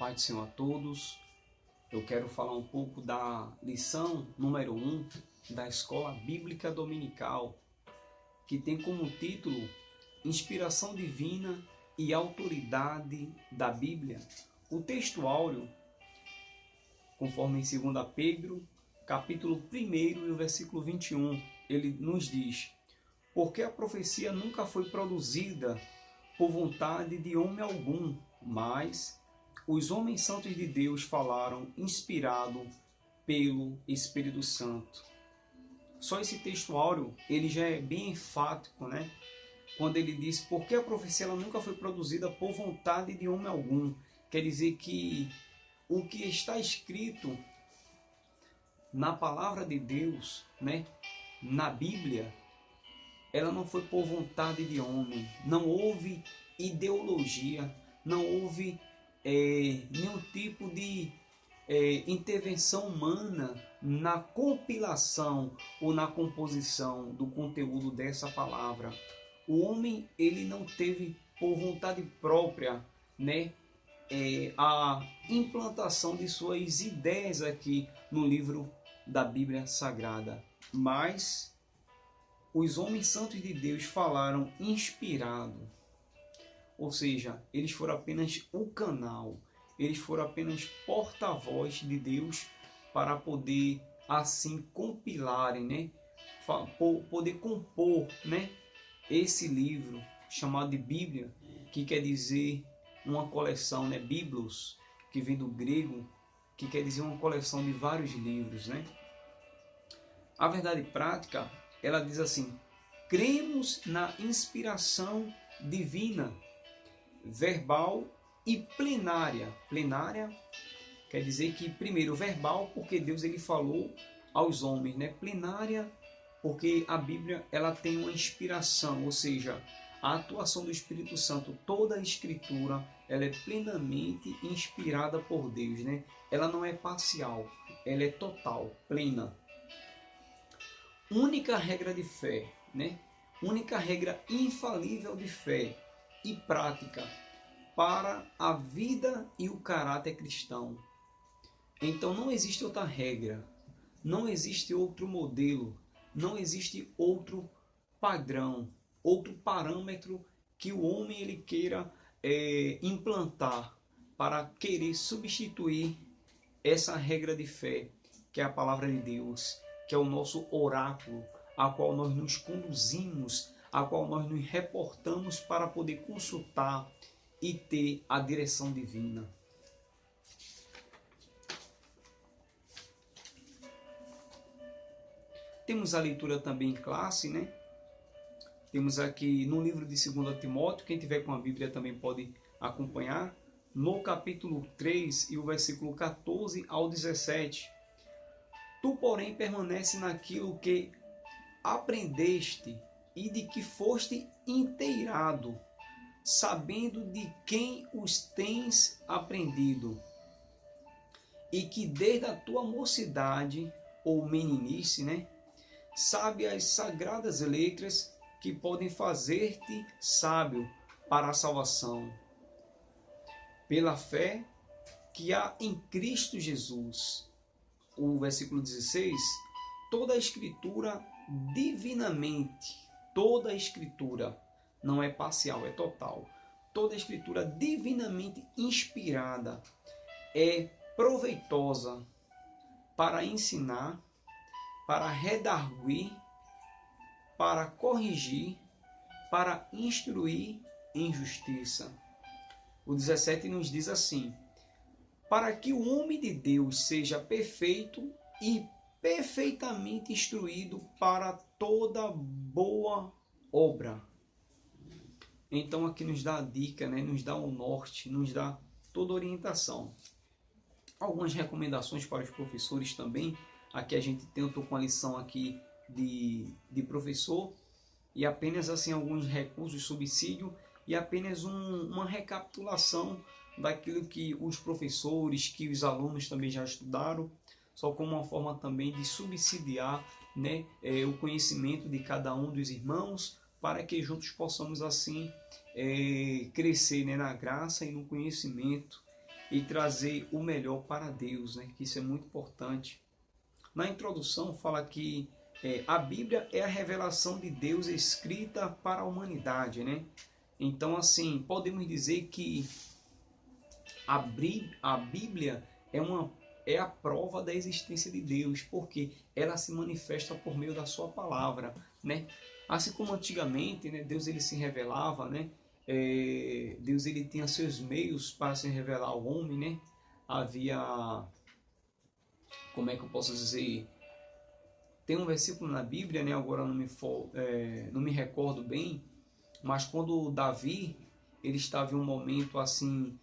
paz do Senhor a todos. Eu quero falar um pouco da lição número 1 da Escola Bíblica Dominical, que tem como título Inspiração Divina e Autoridade da Bíblia. O texto áureo, conforme em 2 Pedro, capítulo 1 e o versículo 21, ele nos diz: porque a profecia nunca foi produzida por vontade de homem algum, mas os homens santos de Deus falaram inspirado pelo Espírito Santo. Só esse texto áureo, ele já é bem enfático, né? Quando ele diz, porque a profecia ela nunca foi produzida por vontade de homem algum. Quer dizer que o que está escrito na palavra de Deus, né? Na Bíblia, ela não foi por vontade de homem. Não houve ideologia, não houve nenhum tipo de intervenção humana na compilação ou na composição do conteúdo dessa palavra. O homem, ele não teve por vontade própria, né, a implantação de suas ideias aqui no livro da Bíblia Sagrada, mas os homens santos de Deus falaram inspirado, ou seja, eles foram apenas o canal, eles foram apenas porta-voz de Deus para poder assim compilarem, né, poder compor, né, esse livro chamado de Bíblia, que quer dizer uma coleção, né, biblos, que vem do grego, que quer dizer uma coleção de vários livros, né? A verdade prática, ela diz assim: cremos na inspiração divina, verbal e plenária. Plenária quer dizer que, primeiro, verbal, porque Deus ele falou aos homens, né? Plenária, porque a Bíblia ela tem uma inspiração, ou seja, a atuação do Espírito Santo, toda a Escritura, ela é plenamente inspirada por Deus, né? Ela não é parcial, ela é total, plena. Única regra de fé, né? Única regra infalível de fé e prática para a vida e o caráter cristão. Então não existe outra regra, não existe outro modelo, não existe outro padrão, outro parâmetro que o homem ele queira implantar para querer substituir essa regra de fé, que é a palavra de Deus, que é o nosso oráculo, a qual nós nos conduzimos, a qual nós nos reportamos para poder consultar e ter a direção divina. Temos a leitura também em classe, né? Temos aqui no livro de 2 Timóteo, quem tiver com a Bíblia também pode acompanhar, no capítulo 3 e o versículo 14 ao 17. Tu, porém, permanece naquilo que aprendeste e de que foste inteirado, sabendo de quem os tens aprendido, e que desde a tua mocidade ou meninice, né, sabe as sagradas letras que podem fazer-te sábio para a salvação, pela fé que há em Cristo Jesus. O versículo 16, toda a Escritura divinamente, toda a Escritura, não é parcial, é total, toda a Escritura divinamente inspirada é proveitosa para ensinar, para redarguir, para corrigir, para instruir em justiça. O 17 nos diz assim: para que o homem de Deus seja perfeito e perfeitamente instruído para toda boa obra. Então aqui nos dá a dica, né? Nos dá o norte, nos dá toda a orientação. Algumas recomendações para os professores também. Aqui a gente tem, eu estou com a lição aqui de professor e apenas assim alguns recursos de subsídio e apenas uma recapitulação daquilo que os professores, que os alunos também já estudaram, só como uma forma também de subsidiar, né, o conhecimento de cada um dos irmãos, para que juntos possamos assim crescer, né, na graça e no conhecimento e trazer o melhor para Deus, né? Que isso é muito importante. Na introdução fala que a Bíblia é a revelação de Deus escrita para a humanidade, né? Então, assim, podemos dizer que a Bíblia é a prova da existência de Deus, porque ela se manifesta por meio da sua palavra, né? Assim como antigamente, né, Deus ele se revelava, né? Deus ele tinha seus meios para se revelar ao homem, né? Havia, como é que eu posso dizer? Tem um versículo na Bíblia, né? Agora não me recordo bem, mas quando Davi ele estava em um momento assim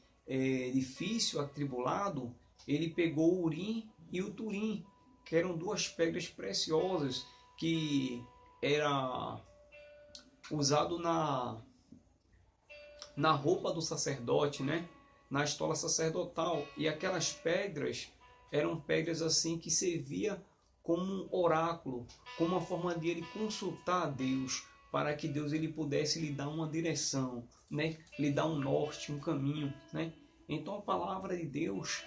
difícil, atribulado, ele pegou o Urim e o Turim, que eram duas pedras preciosas que era usado na roupa do sacerdote, né? Na estola sacerdotal. E aquelas pedras eram pedras assim que servia como um oráculo, como uma forma de ele consultar a Deus, para que Deus ele pudesse lhe dar uma direção, né? Lhe dar um norte, um caminho, né? Então a palavra de Deus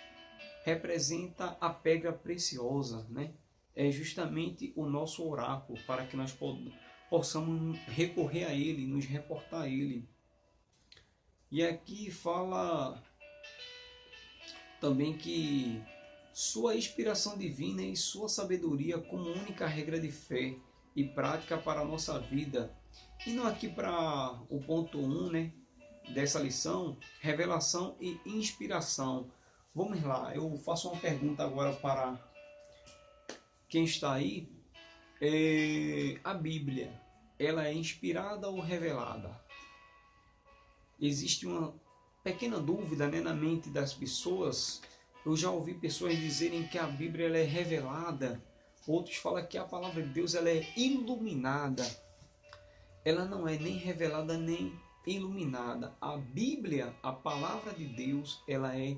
representa a pedra preciosa, né? É justamente o nosso oráculo para que nós possamos recorrer a ele, nos reportar a ele. E aqui fala também que sua inspiração divina e sua sabedoria como única regra de fé e prática para a nossa vida. Indo aqui para o ponto 1, né, dessa lição, revelação e inspiração. Vamos lá, eu faço uma pergunta agora para quem está aí. A Bíblia, ela é inspirada ou revelada? Existe uma pequena dúvida, né, na mente das pessoas. Eu já ouvi pessoas dizerem que a Bíblia ela é revelada. Outros falam que a palavra de Deus ela é iluminada. Ela não é nem revelada nem iluminada. A Bíblia, a palavra de Deus, ela é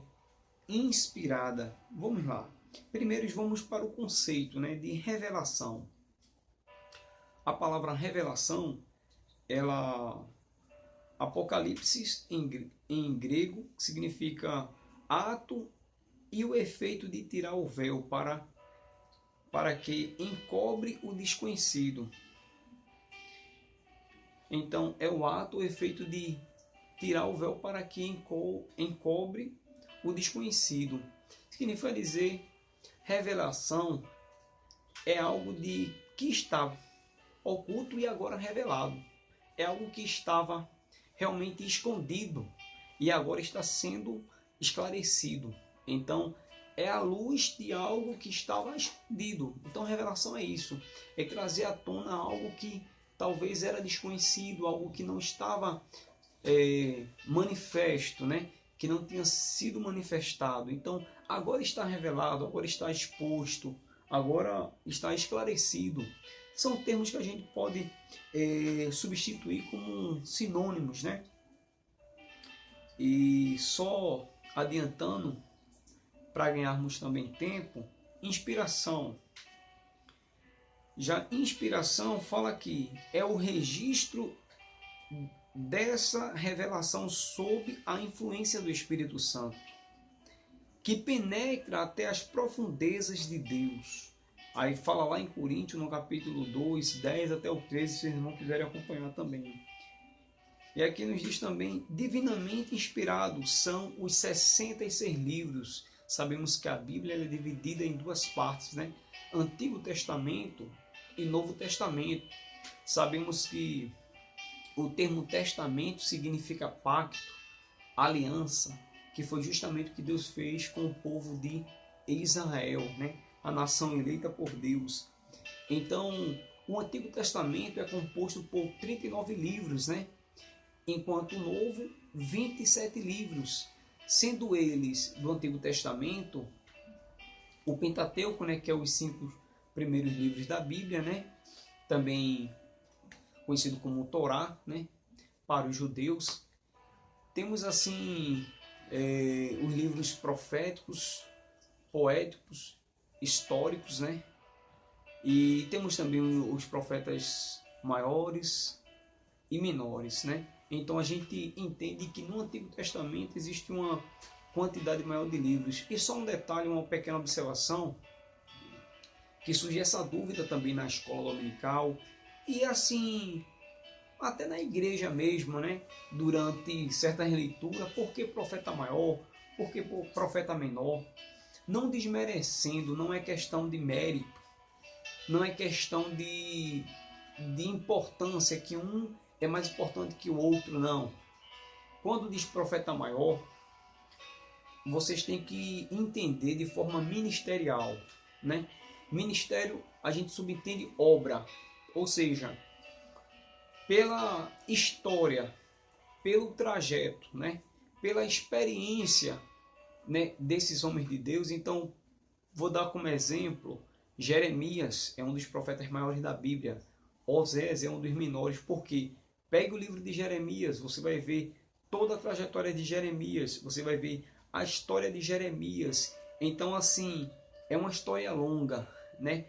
inspirada. Vamos lá. Primeiro vamos para o conceito, né, de revelação. A palavra revelação, ela Apocalipse em grego significa ato e o efeito de tirar o véu para que encobre o desconhecido. Então é o ato, o efeito de tirar o véu para que encobre o desconhecido. Significa dizer, revelação é algo que estava oculto e agora revelado. É algo que estava realmente escondido e agora está sendo esclarecido. Então, é a luz de algo que estava escondido. Então, revelação é isso. É trazer à tona algo que talvez era desconhecido, algo que não estava manifesto, né? Que não tinha sido manifestado. Então, agora está revelado, agora está exposto, agora está esclarecido. São termos que a gente pode substituir como sinônimos, né? E só adiantando, para ganharmos também tempo, inspiração. Já inspiração fala que é o registro dessa revelação sob a influência do Espírito Santo, que penetra até as profundezas de Deus. Aí fala lá em Coríntios, no capítulo 2, 10 até o 13, se vocês não quiserem acompanhar também. E aqui nos diz também, divinamente inspirados são os 66 livros. Sabemos que a Bíblia é dividida em duas partes, né? Antigo Testamento e Novo Testamento. Sabemos que o termo testamento significa pacto, aliança, que foi justamente o que Deus fez com o povo de Israel, né? A nação eleita por Deus. Então, o Antigo Testamento é composto por 39 livros, né? Enquanto o Novo, 27 livros, sendo eles do Antigo Testamento o Pentateuco, né, que é os 5 primeiros livros da Bíblia, né? Também conhecido como o Torá, né, para os judeus. Temos assim os livros proféticos, poéticos, históricos, né? E temos também os profetas maiores e menores, né? Então a gente entende que no Antigo Testamento existe uma quantidade maior de livros. E só um detalhe, uma pequena observação, que surge essa dúvida também na escola dominical e assim até na igreja mesmo, né? Durante certa releitura, por que profeta maior? Por que profeta menor? Não desmerecendo, não é questão de mérito, não é questão de importância, que um é mais importante que o outro, não. Quando diz profeta maior, vocês têm que entender de forma ministerial, né? Ministério, a gente subentende obra, ou seja, pela história, pelo trajeto, né? Pela experiência, né, desses homens de Deus. Então, vou dar como exemplo, Jeremias é um dos profetas maiores da Bíblia, Osés é um dos menores, porque pegue o livro de Jeremias, você vai ver toda a trajetória de Jeremias, você vai ver a história de Jeremias. Então, assim, é uma história longa, né?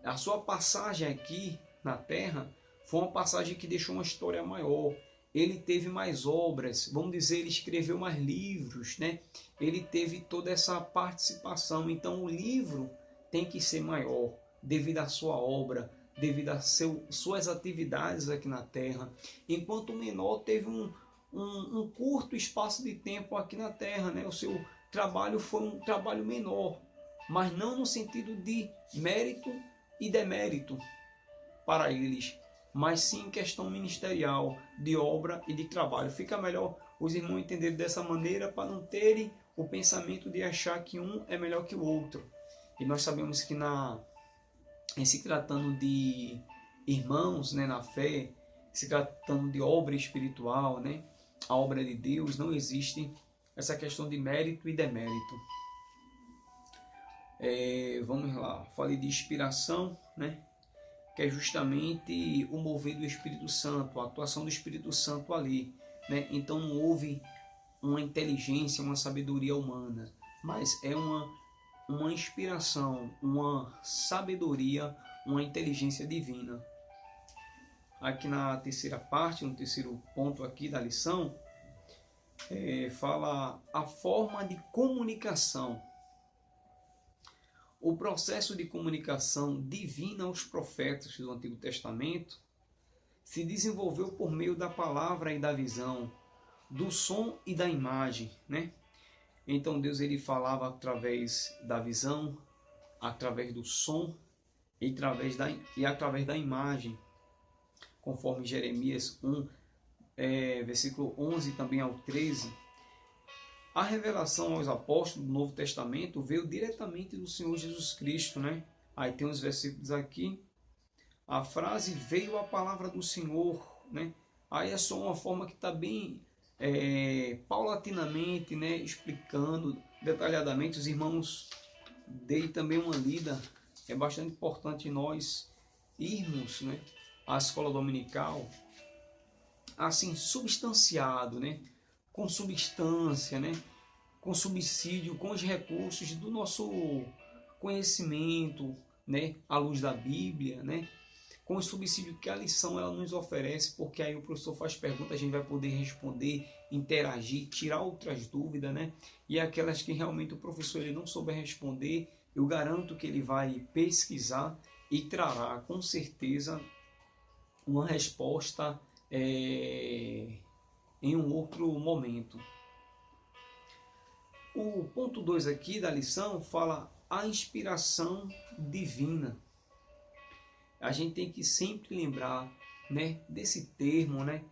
A sua passagem aqui na Terra foi uma passagem que deixou uma história maior. Ele teve mais obras, vamos dizer, ele escreveu mais livros, né? Ele teve toda essa participação. Então, o livro tem que ser maior devido à sua obra, devido às suas atividades aqui na Terra. Enquanto o menor teve um curto espaço de tempo aqui na Terra, né? O seu trabalho foi um trabalho menor, mas não no sentido de mérito e demérito para eles, mas sim em questão ministerial, de obra e de trabalho. Fica melhor os irmãos entenderem dessa maneira para não terem o pensamento de achar que um é melhor que o outro. E nós sabemos que em se tratando de irmãos, né, na fé, se tratando de obra espiritual, né, a obra de Deus, não existe essa questão de mérito e demérito. Vamos lá, falei de inspiração, né, que é justamente o mover do Espírito Santo, a atuação do Espírito Santo ali, né? Então não houve uma inteligência, uma sabedoria humana, mas é uma inspiração, uma sabedoria, uma inteligência divina. Aqui na terceira parte, no terceiro ponto aqui da lição, fala a forma de comunicação. O processo de comunicação divina aos profetas do Antigo Testamento se desenvolveu por meio da palavra e da visão, do som e da imagem, né? Então Deus ele falava através da visão, através do som e através da imagem, conforme Jeremias 1, versículo 11 também ao 13. A revelação aos apóstolos do Novo Testamento veio diretamente do Senhor Jesus Cristo, né? Aí tem os versículos aqui. A frase veio a palavra do Senhor, né? Aí é só uma forma que está bem paulatinamente, né? Explicando detalhadamente. Os irmãos dei também uma lida. É bastante importante nós irmos, né, à escola dominical assim substanciado, né? Com substância, né? Com subsídio, com os recursos do nosso conhecimento, né? À luz da Bíblia, né? Com o subsídio que a lição ela nos oferece, porque aí o professor faz perguntas, a gente vai poder responder, interagir, tirar outras dúvidas, né? E aquelas que realmente o professor ele não souber responder, eu garanto que ele vai pesquisar e trará com certeza uma resposta em um outro momento. O ponto 2 aqui da lição fala a inspiração divina. A gente tem que sempre lembrar, né, desse termo, né,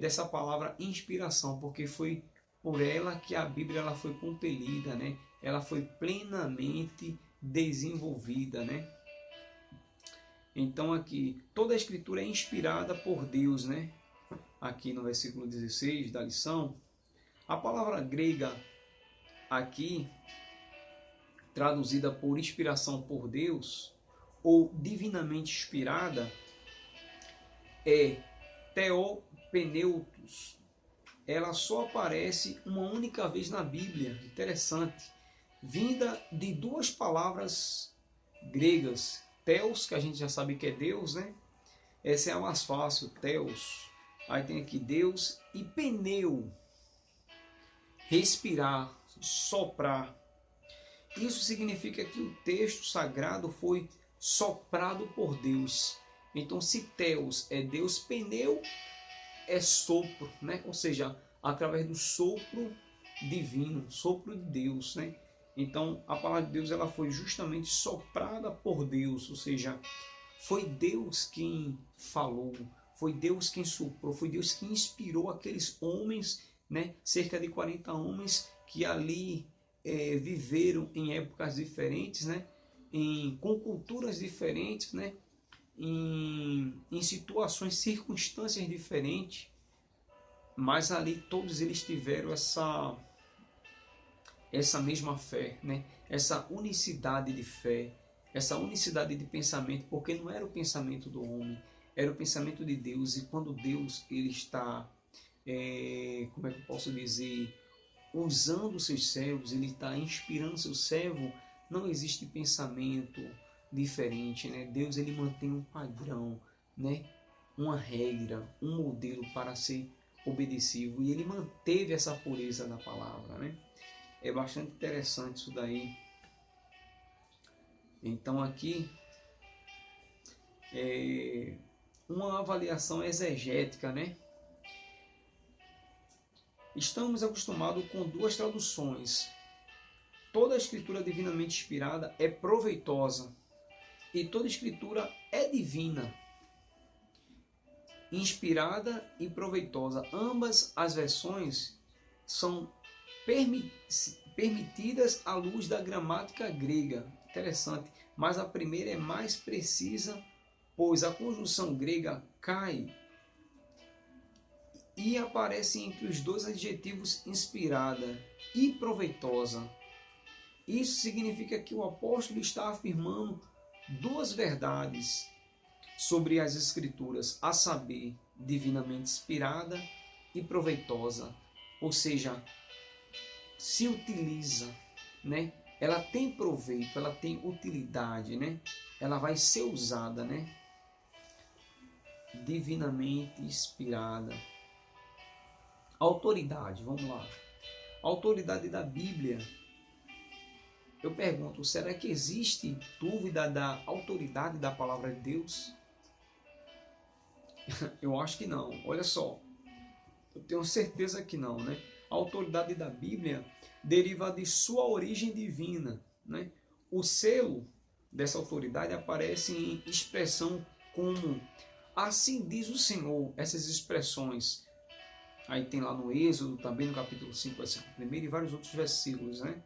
dessa palavra inspiração, porque foi por ela que a Bíblia ela foi compelida, né, ela foi plenamente desenvolvida, né. Então aqui, toda a escritura é inspirada por Deus, né? Aqui no versículo 16 da lição, a palavra grega aqui, traduzida por inspiração por Deus, ou divinamente inspirada, é theopneutos. Ela só aparece uma única vez na Bíblia, interessante, vinda de duas palavras gregas, Theos, que a gente já sabe que é Deus, né? Essa é a mais fácil, Theos. Aí tem aqui Deus e Pneu. respirar, soprar. Isso significa que o texto sagrado foi soprado por Deus. Então, se Theos é Deus, pneu é sopro, né? Ou seja, através do sopro divino, sopro de Deus, né? Então, a palavra de Deus ela foi justamente soprada por Deus, ou seja, foi Deus quem falou, foi Deus quem soprou, foi Deus quem inspirou aqueles homens, né? Cerca de 40 homens que ali viveram em épocas diferentes, né? Com culturas diferentes, né? Em situações, circunstâncias diferentes, mas ali todos eles tiveram essa mesma fé, né? Essa unicidade de fé, essa unicidade de pensamento, porque não era o pensamento do homem, era o pensamento de Deus. E quando Deus ele está, como é que eu posso dizer, usando os seus servos, ele está inspirando seu servo, não existe pensamento diferente, né? Deus ele mantém um padrão, né? Uma regra, um modelo para ser obedecido, e ele manteve essa pureza da palavra, né? É bastante interessante isso daí. Então aqui uma avaliação exegética, né? Estamos acostumados com duas traduções. Toda a escritura divinamente inspirada é proveitosa e toda escritura é divina, inspirada e proveitosa. Ambas as versões são permitidas à luz da gramática grega. Interessante, mas a primeira é mais precisa, pois a conjunção grega kai e aparece entre os dois adjetivos inspirada e proveitosa. Isso significa que o apóstolo está afirmando duas verdades sobre as escrituras, a saber, divinamente inspirada e proveitosa. Ou seja, se utiliza, né? Ela tem proveito, ela tem utilidade, né? Ela vai ser usada, né? Divinamente inspirada. Autoridade, vamos lá. Autoridade da Bíblia. Eu pergunto, será que existe dúvida da autoridade da palavra de Deus? Eu acho que não. Olha só, eu tenho certeza que não, né? A autoridade da Bíblia deriva de sua origem divina, né? O selo dessa autoridade aparece em expressão como assim diz o Senhor. Essas expressões aí tem lá no Êxodo, também no capítulo 5, versículo 1 e vários outros versículos, né?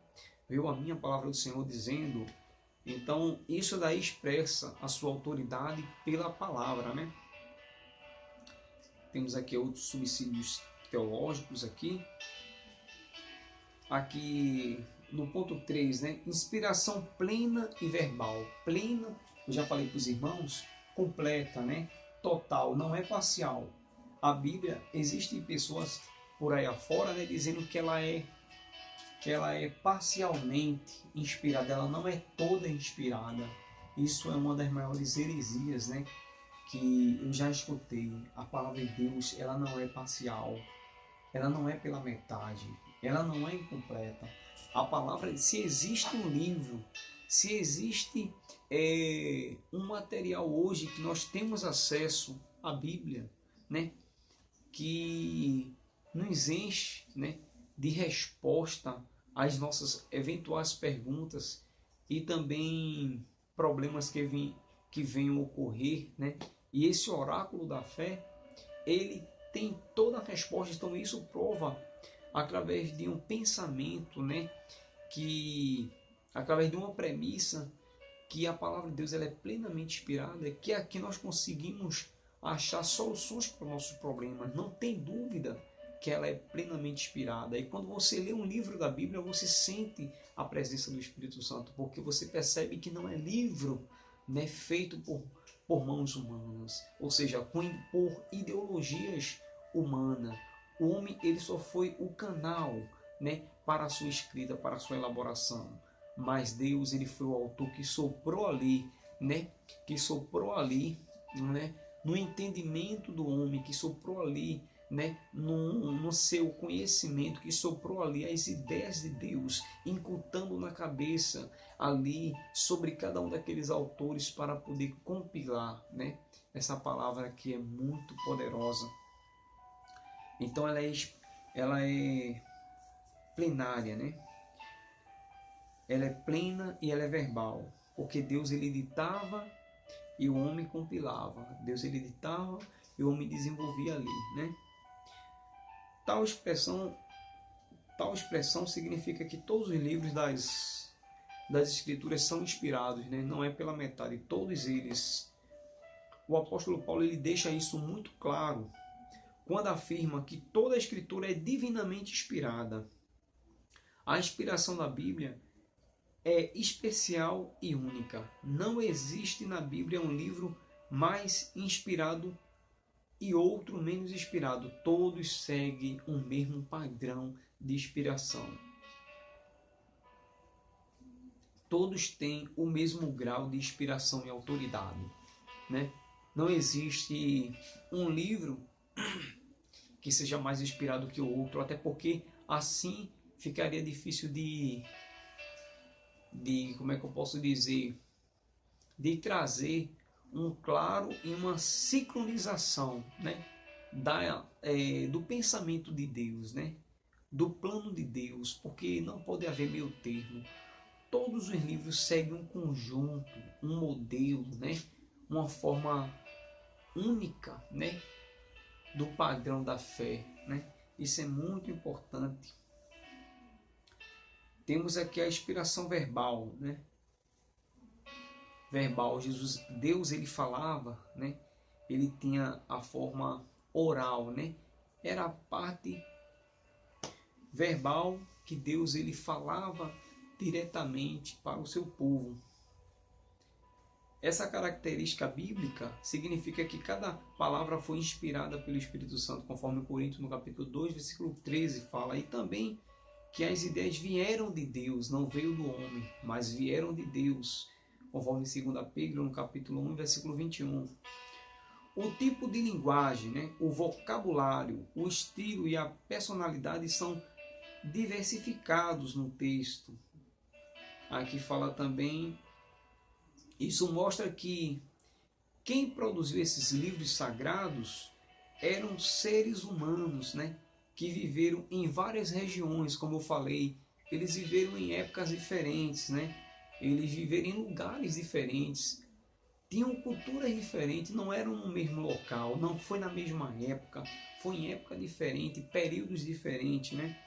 Veio a minha palavra do Senhor dizendo. Então isso daí expressa a sua autoridade pela palavra, né? Temos aqui outros subsídios teológicos aqui. Aqui no ponto 3, né? Inspiração plena e verbal. Plena, eu já falei para os irmãos, completa, né? Total, não é parcial. A Bíblia, existem pessoas por aí afora, né, dizendo que ela é parcialmente inspirada, ela não é toda inspirada. Isso é uma das maiores heresias, né, que eu já escutei. A palavra de Deus, ela não é parcial, ela não é pela metade, ela não é incompleta. A palavra, se existe um livro, se existe um material hoje que nós temos acesso à Bíblia, né, que nos enche, né, de resposta às nossas eventuais perguntas e também problemas que venham ocorrer, né? E esse oráculo da fé, ele tem toda a resposta. Então isso prova através de um pensamento, né, que através de uma premissa que a palavra de Deus ela é plenamente inspirada, que aqui nós conseguimos achar soluções para os nossos problemas. Não tem dúvida que ela é plenamente inspirada. E quando você lê um livro da Bíblia, você sente a presença do Espírito Santo, porque você percebe que não é livro, né, feito por mãos humanas, ou seja, por ideologias humanas. O homem ele só foi o canal, né, para a sua escrita, para a sua elaboração. Mas Deus ele foi o autor que soprou ali, né, no entendimento do homem, que soprou ali né, no seu conhecimento, que soprou ali as ideias de Deus, incutando na cabeça ali sobre cada um daqueles autores para poder compilar, né, essa palavra que é muito poderosa. Então ela é plenária, né? Ela é plena e ela é verbal, porque Deus ele ditava e o homem compilava. Deus ele ditava e o homem desenvolvia ali, né? Tal expressão significa que todos os livros das Escrituras são inspirados, né? Não é pela metade, todos eles. O apóstolo Paulo ele deixa isso muito claro quando afirma que toda a Escritura é divinamente inspirada. A inspiração da Bíblia é especial e única. Não existe na Bíblia um livro mais inspirado e outro menos inspirado. Todos seguem o mesmo padrão de inspiração. Todos têm o mesmo grau de inspiração e autoridade, né? Não existe um livro que seja mais inspirado que o outro, até porque assim ficaria difícil de como é que eu posso dizer, de trazer um claro e uma sincronização, né, do pensamento de Deus, né, do plano de Deus, porque não pode haver meio termo. Todos os livros seguem um conjunto, um modelo, né, uma forma única, né, do padrão da fé, né? Isso é muito importante. Temos aqui a inspiração verbal, né? Verbal, Deus ele falava, né? Ele tinha a forma oral, né? Era a parte verbal que Deus ele falava diretamente para o seu povo. Essa característica bíblica significa que cada palavra foi inspirada pelo Espírito Santo, conforme Coríntios no capítulo 2, versículo 13 fala, e também que as ideias vieram de Deus, não veio do homem, mas vieram de Deus, conforme 2 Pedro no capítulo 1, versículo 21. O tipo de linguagem, né, o vocabulário, o estilo e a personalidade são diversificados no texto. Aqui fala também. Isso mostra que quem produziu esses livros sagrados eram seres humanos, né? Que viveram em várias regiões, como eu falei. Eles viveram em épocas diferentes, né? Eles viveram em lugares diferentes. Tinham culturas diferentes, não eram no mesmo local, não foi na mesma época. Foi em época diferente, períodos diferentes, né?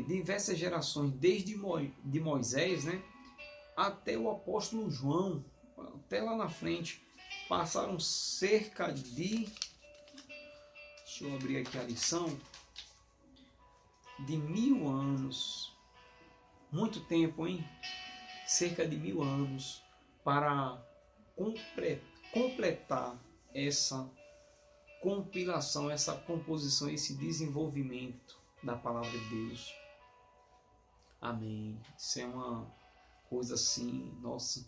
Diversas gerações, desde de Moisés, né? Até o apóstolo João, até lá na frente, passaram cerca de, deixa eu abrir aqui a lição, de 1000 anos, muito tempo, hein? Cerca de 1000 anos para completar essa compilação, essa composição, esse desenvolvimento da palavra de Deus. Amém. Isso é uma coisa assim, nossa,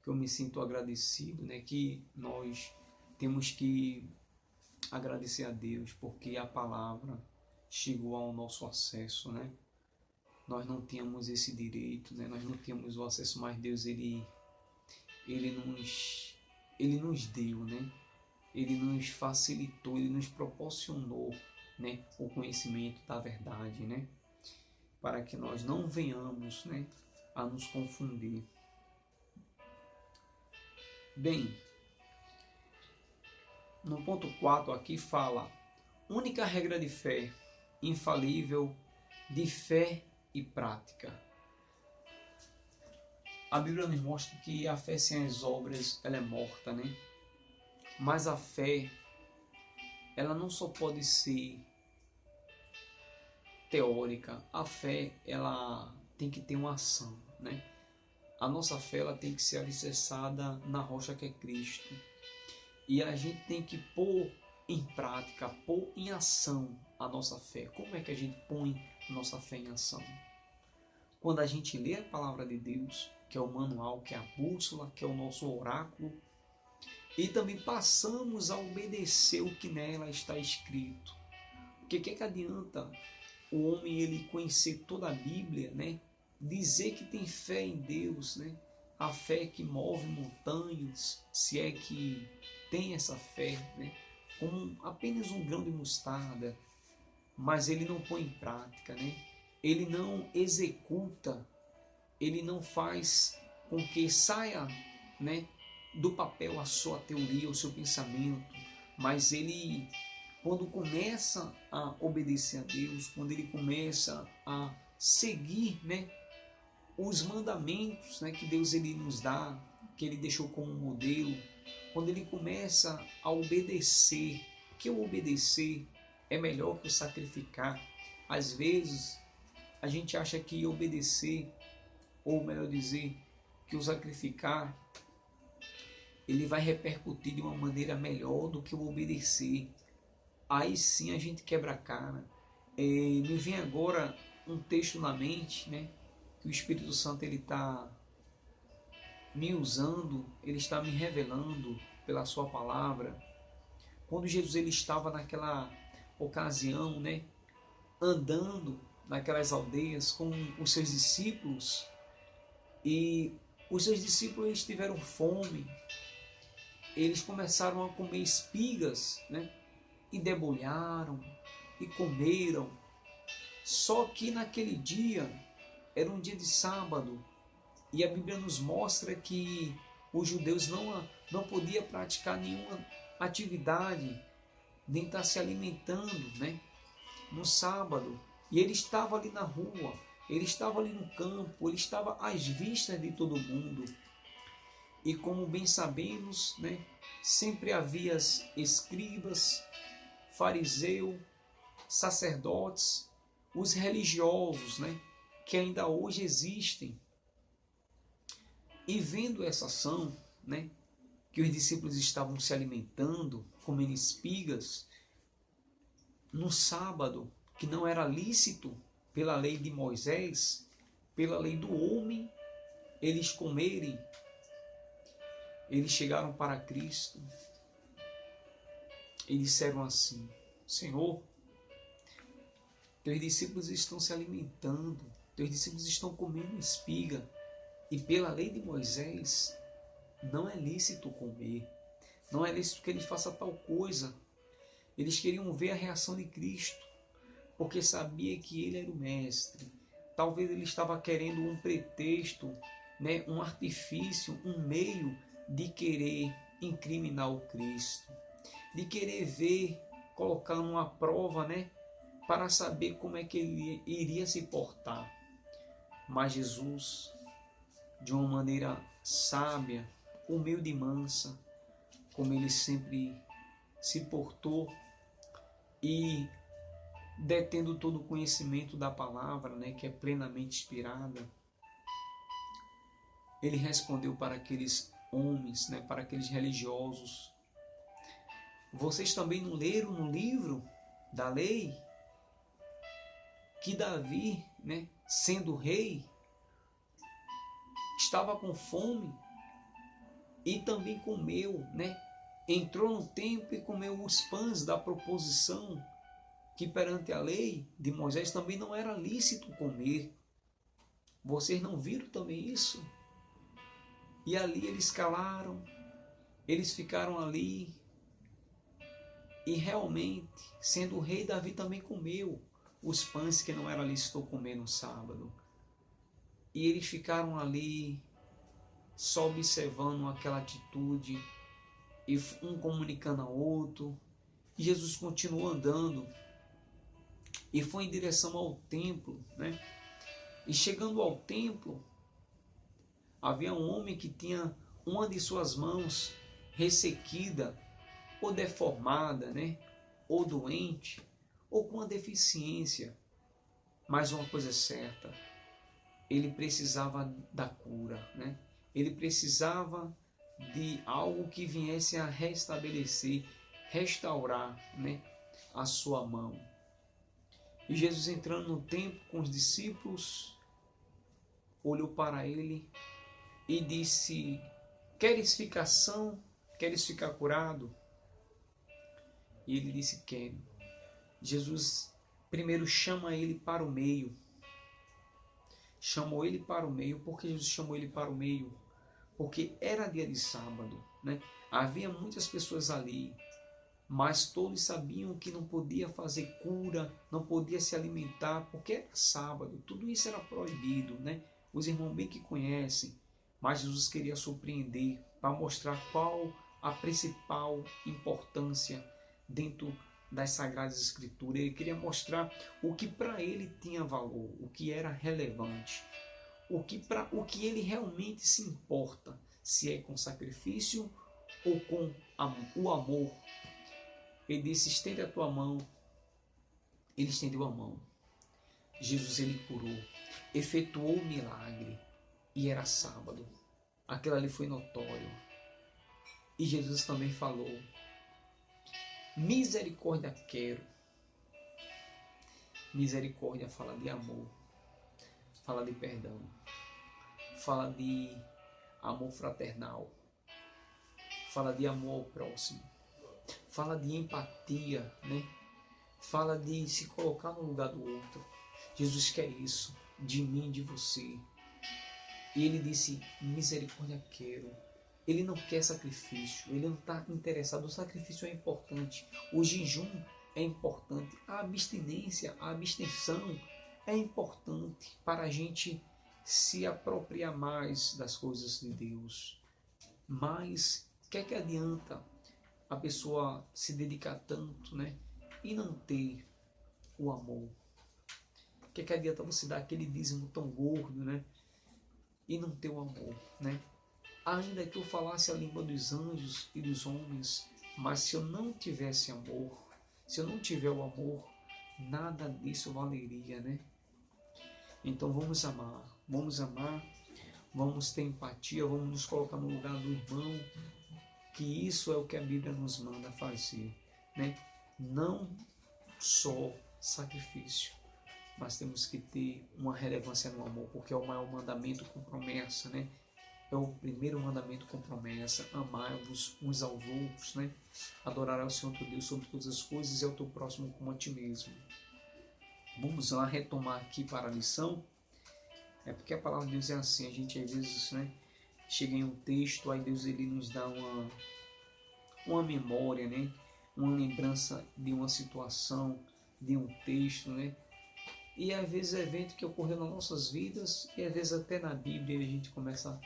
que eu me sinto agradecido, né? Que nós temos que agradecer a Deus, porque a palavra chegou ao nosso acesso, né? Nós não tínhamos esse direito, né? Nós não tínhamos o acesso, mas Deus, ele nos deu, né? Ele nos facilitou, ele nos proporcionou, né? O conhecimento da verdade, né? Para que nós não venhamos, né? A nos confundir. Bem, no ponto 4 aqui fala: única regra de fé, infalível, de fé e prática. A Bíblia nos mostra que a fé sem as obras ela é morta, né? Mas a fé, ela não só pode ser teórica. A fé, ela tem que ter uma ação, né? A nossa fé, ela tem que ser alicerçada na rocha que é Cristo. E a gente tem que pôr em prática, pôr em ação a nossa fé. Como é que a gente põe a nossa fé em ação? Quando a gente lê a palavra de Deus, que é o manual, que é a bússola, que é o nosso oráculo, e também passamos a obedecer o que nela está escrito. Porque o que adianta o homem ele conhecer toda a Bíblia, né? Dizer que tem fé em Deus, né? A fé que move montanhas, se é que tem essa fé, né? Como apenas um grão de mostarda, mas ele não põe em prática, né? Ele não executa, ele não faz com que saia, né, do papel a sua teoria, o seu pensamento, mas ele, quando começa a obedecer a Deus, quando ele começa a seguir, né, os mandamentos, né, que Deus ele nos dá, que ele deixou como modelo, quando ele começa a obedecer, que o obedecer é melhor que o sacrificar. Às vezes a gente acha que obedecer, ou melhor dizer, que o sacrificar, ele vai repercutir de uma maneira melhor do que o obedecer. Aí sim a gente quebra a cara. Me vem agora um texto na mente, né, que o Espírito Santo ele está me usando, ele está me revelando pela sua palavra. Quando Jesus ele estava naquela ocasião, né, andando naquelas aldeias com os seus discípulos, e os seus discípulos eles tiveram fome, eles começaram a comer espigas, né, e debulharam e comeram. Só que naquele dia era um dia de sábado, e a Bíblia nos mostra que os judeus não podiam praticar nenhuma atividade, nem estar se alimentando, né, no sábado. E ele estava ali na rua, ele estava ali no campo, ele estava às vistas de todo mundo. E como bem sabemos, né, sempre havia escribas, fariseus, sacerdotes, os religiosos, né, que ainda hoje existem. E vendo essa ação, né, que os discípulos estavam se alimentando, comendo espigas, no sábado, que não era lícito pela lei de Moisés, pela lei do homem, eles comerem, eles chegaram para Cristo e disseram assim: Senhor, teus discípulos estão se alimentando, teus discípulos estão comendo espiga, e pela lei de Moisés não é lícito comer, não é lícito que ele faça tal coisa. Eles queriam ver a reação de Cristo, porque sabia que ele era o mestre. Talvez ele estava querendo um pretexto, né, um artifício, um meio de querer incriminar o Cristo, de querer ver, colocar uma prova, né, para saber como é que ele iria se portar. Mas Jesus, de uma maneira sábia, humilde e mansa, como ele sempre se portou, e detendo todo o conhecimento da palavra, né, que é plenamente inspirada, ele respondeu para aqueles homens, né, para aqueles religiosos: vocês também não leram no livro da lei que Davi, né, sendo rei, estava com fome e também comeu, né, entrou no templo e comeu os pães da proposição, que perante a lei de Moisés também não era lícito comer. Vocês não viram também isso? E ali eles calaram, eles ficaram ali, e realmente, sendo o rei, Davi também comeu os pães que não era lícito comer no sábado. E eles ficaram ali, só observando aquela atitude, e um comunicando ao outro. E Jesus continuou andando e foi em direção ao templo, né? E chegando ao templo, havia um homem que tinha uma de suas mãos ressequida, ou deformada, né, ou doente, ou com uma deficiência. Mas uma coisa é certa, ele precisava da cura, né? Ele precisava de algo que viesse a restabelecer, restaurar, né, a sua mão. E Jesus, entrando no templo com os discípulos, olhou para ele e disse: queres ficar são? queres ficar curado? E ele disse, quero. Jesus primeiro chama ele para o meio. Chamou ele para o meio. Por que Jesus chamou ele para o meio? Porque era dia de sábado, né? Havia muitas pessoas ali, mas todos sabiam que não podia fazer cura, não podia se alimentar, porque era sábado, tudo isso era proibido, né? Os irmãos bem que conhecem, mas Jesus queria surpreender para mostrar qual a principal importância dentro das Sagradas Escrituras. Ele queria mostrar o que para ele tinha valor, o que era relevante, o que ele realmente se importa, se é com sacrifício ou com o amor. Ele disse, estende a tua mão. Ele estendeu a mão. Jesus, ele curou, efetuou o milagre, e era sábado. Aquilo ali foi notório. E Jesus também falou, misericórdia quero. Misericórdia fala de amor, fala de perdão, fala de amor fraternal, fala de amor ao próximo, fala de empatia, né? Fala de se colocar no lugar do outro. Jesus quer isso de mim, de você. E ele disse, misericórdia quero. Ele não quer sacrifício, ele não está interessado. O sacrifício é importante, o jejum é importante, a abstinência, a abstenção é importante para a gente se apropriar mais das coisas de Deus. Mas o que adianta a pessoa se dedicar tanto, né, e não ter o amor? O que adianta você dar aquele dízimo tão gordo, né, e não ter o amor, né? Ainda que eu falasse a língua dos anjos e dos homens, mas se eu não tivesse amor, se eu não tiver o amor, nada disso valeria, né? Então vamos amar, vamos ter empatia, vamos nos colocar no lugar do irmão, que isso é o que a Bíblia nos manda fazer, né? Não só sacrifício, mas temos que ter uma relevância no amor, porque é o maior mandamento com promessa, né? É o primeiro mandamento com promessa, amai-vos uns aos outros, né? Adorarás o Senhor teu Deus sobre todas as coisas e ao teu próximo como a ti mesmo. Vamos lá retomar aqui para a lição. É porque a palavra de Deus é assim, a gente às vezes, né, chega em um texto, aí Deus ele nos dá uma memória, né? Uma lembrança de uma situação, de um texto, né? E às vezes é evento que ocorreu nas nossas vidas e às vezes até na Bíblia a gente começa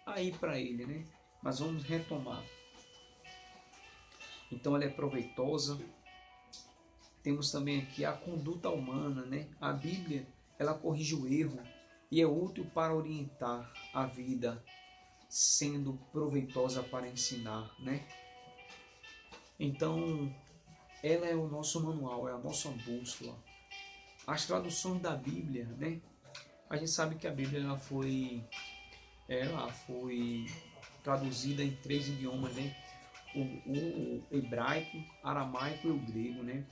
a ir para ele, né? Mas vamos retomar. Então ela é proveitosa. Temos também aqui a conduta humana, né? A Bíblia, ela corrige o erro e é útil para orientar a vida, sendo proveitosa para ensinar, né? Então, ela é o nosso manual, é a nossa bússola. As traduções da Bíblia, né? A gente sabe que a Bíblia ela foi traduzida em 3 idiomas, né? O hebraico, aramaico e o grego, né?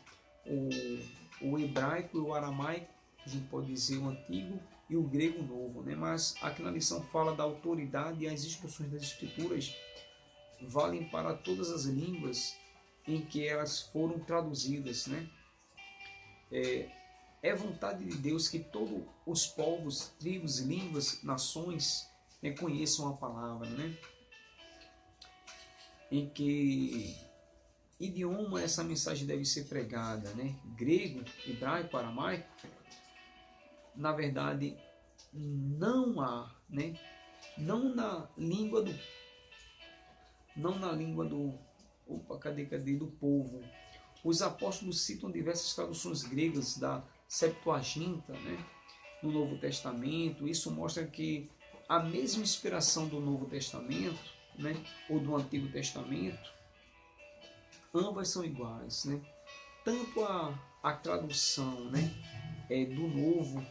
O hebraico e o aramaico, a gente pode dizer o antigo e o grego novo, né? Mas aqui na lição fala da autoridade e as instruções das escrituras valem para todas as línguas em que elas foram traduzidas, né? É vontade de Deus que todos os povos, tribos, línguas, nações, né, conheçam a palavra, né? Em que idioma essa mensagem deve ser pregada, né? Grego, hebraico, aramaico? Na verdade, não há, né? Não na língua do do povo. Os apóstolos citam diversas traduções gregas da Septuaginta, né, no Novo Testamento. Isso mostra que a mesma inspiração do Novo Testamento, né, ou do Antigo Testamento, ambas são iguais, né? Tanto a tradução, né, do Novo,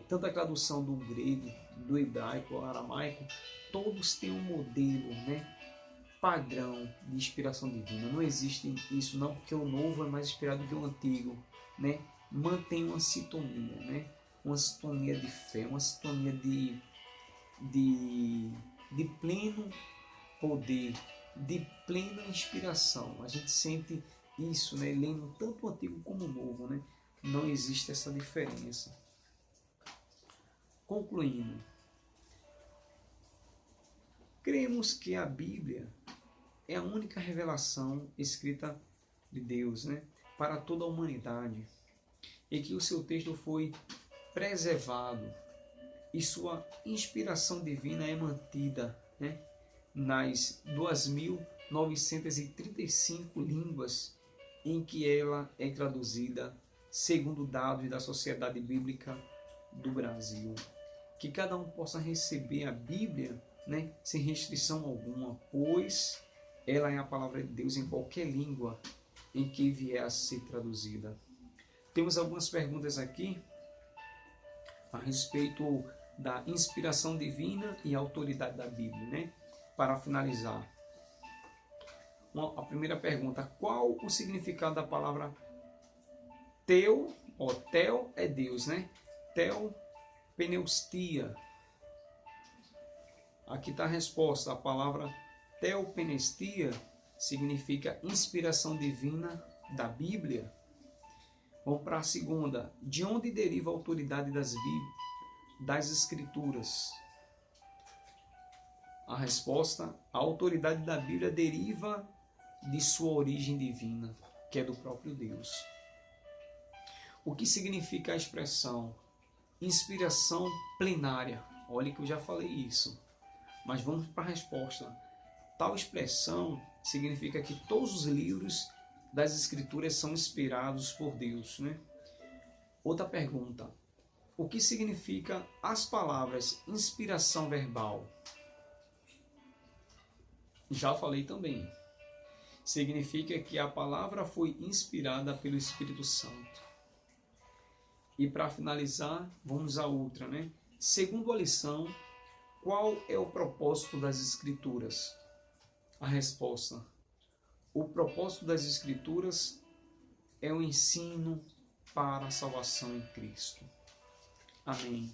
tanto a tradução do grego, do hebraico, do aramaico, todos têm um modelo, né, padrão de inspiração divina. Não existe isso não, porque o novo é mais inspirado que o antigo, né? Mantém uma sintonia, né? Uma sintonia de fé, uma sintonia de pleno poder de plena inspiração. A gente sente isso, né? Lendo tanto o Antigo como o Novo, né? Não existe essa diferença. Concluindo, cremos que a Bíblia é a única revelação escrita de Deus, né? Para toda a humanidade, e que o seu texto foi preservado e sua inspiração divina é mantida, né, nas 2.935 línguas em que ela é traduzida, segundo dados da Sociedade Bíblica do Brasil. Que cada um possa receber a Bíblia, né, sem restrição alguma, pois ela é a palavra de Deus em qualquer língua em que vier a ser traduzida. Temos algumas perguntas aqui a respeito da inspiração divina e autoridade da Bíblia, né? Para finalizar, a primeira pergunta: qual o significado da palavra teu? Teu é Deus, né? Teu, pneustia. Aqui está a resposta. A palavra teopneustia significa inspiração divina da Bíblia. Vamos para a segunda. De onde deriva a autoridade das Escrituras? A resposta: a autoridade da Bíblia deriva de sua origem divina, que é do próprio Deus. O que significa a expressão inspiração plenária? Olha que eu já falei isso, mas vamos para a resposta. Tal expressão significa que todos os livros das Escrituras são inspirados por Deus, né? Outra pergunta: o que significa as palavras inspiração verbal? Já falei também. Significa que a palavra foi inspirada pelo Espírito Santo. E para finalizar, vamos à outra, né? Segundo a lição, qual é o propósito das Escrituras? A resposta: o propósito das Escrituras é o ensino para a salvação em Cristo. Amém.